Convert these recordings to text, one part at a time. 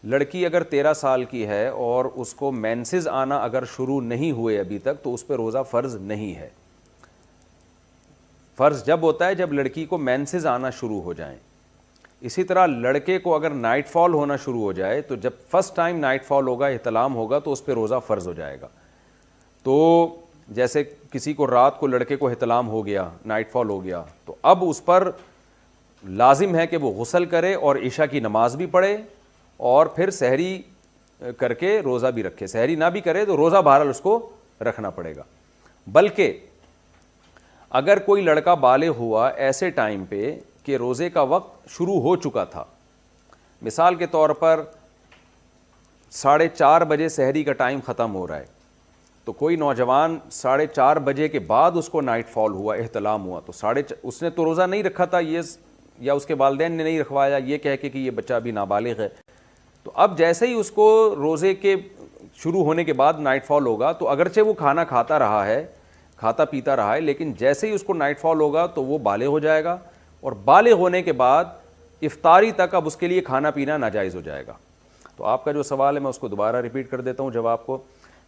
لڑکی اگر 13 سال کی ہے اور اس کو مینسز آنا اگر شروع نہیں ہوئے ابھی تک تو اس پہ روزہ فرض نہیں ہے. فرض جب ہوتا ہے جب لڑکی کو مینسز آنا شروع ہو جائیں. اسی طرح لڑکے کو اگر نائٹ فال ہونا شروع ہو جائے تو جب فرسٹ ٹائم نائٹ فال ہوگا, احتلام ہوگا, تو اس پہ روزہ فرض ہو جائے گا. تو جیسے کسی کو رات کو لڑکے کو احتلام ہو گیا, نائٹ فال ہو گیا, تو اب اس پر لازم ہے کہ وہ غسل کرے اور عشاء کی نماز بھی پڑھے اور پھر سحری کر کے روزہ بھی رکھے. سحری نہ بھی کرے تو روزہ بہرحال اس کو رکھنا پڑے گا. بلکہ اگر کوئی لڑکا بالغ ہوا ایسے ٹائم پہ کہ روزے کا وقت شروع ہو چکا تھا, مثال کے طور پر 4:30 بجے سحری کا ٹائم ختم ہو رہا ہے, تو کوئی نوجوان 4:30 بجے کے بعد اس کو نائٹ فال ہوا, احتلام ہوا, تو اس نے تو روزہ نہیں رکھا تھا یہ, یا اس کے والدین نے نہیں رکھوایا یہ کہہ کے کہ یہ بچہ ابھی نابالغ ہے. تو اب جیسے ہی اس کو روزے کے شروع ہونے کے بعد نائٹ فال ہوگا, تو اگرچہ وہ کھانا کھاتا رہا ہے, کھاتا پیتا رہا ہے, لیکن جیسے ہی اس کو نائٹ فال ہوگا تو وہ بالغ ہو جائے گا, اور بالغ ہونے کے بعد افطاری تک اب اس کے لیے کھانا پینا ناجائز ہو جائے گا. تو آپ کا جو سوال ہے میں اس کو دوبارہ ریپیٹ کر دیتا ہوں جواب کو,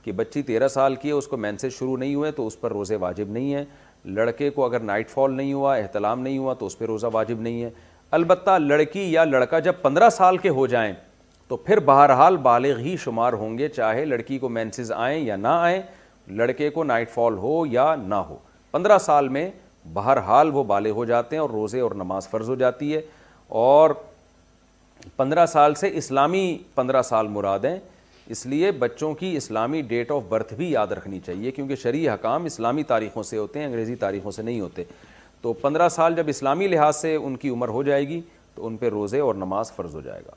کہ بچی 13 سال کی ہے, اس کو مینسز شروع نہیں ہوئے تو اس پر روزے واجب نہیں ہیں. لڑکے کو اگر نائٹ فال نہیں ہوا, احتلام نہیں ہوا, تو اس پہ روزہ واجب نہیں ہے. البتہ لڑکی یا لڑکا جب 15 سال کے ہو جائیں تو پھر بہرحال بالغ ہی شمار ہوں گے, چاہے لڑکی کو مینسز آئیں یا نہ آئیں, لڑکے کو نائٹ فال ہو یا نہ ہو. 15 سال میں بہرحال وہ بالغ ہو جاتے ہیں اور روزے اور نماز فرض ہو جاتی ہے. اور 15 سال سے اسلامی 15 سال مراد ہیں, اس لیے بچوں کی اسلامی ڈیٹ آف برتھ بھی یاد رکھنی چاہیے, کیونکہ شرعی حکام اسلامی تاریخوں سے ہوتے ہیں, انگریزی تاریخوں سے نہیں ہوتے. تو 15 سال جب اسلامی لحاظ سے ان کی عمر ہو جائے گی تو ان پہ روزے اور نماز فرض ہو جائے گا.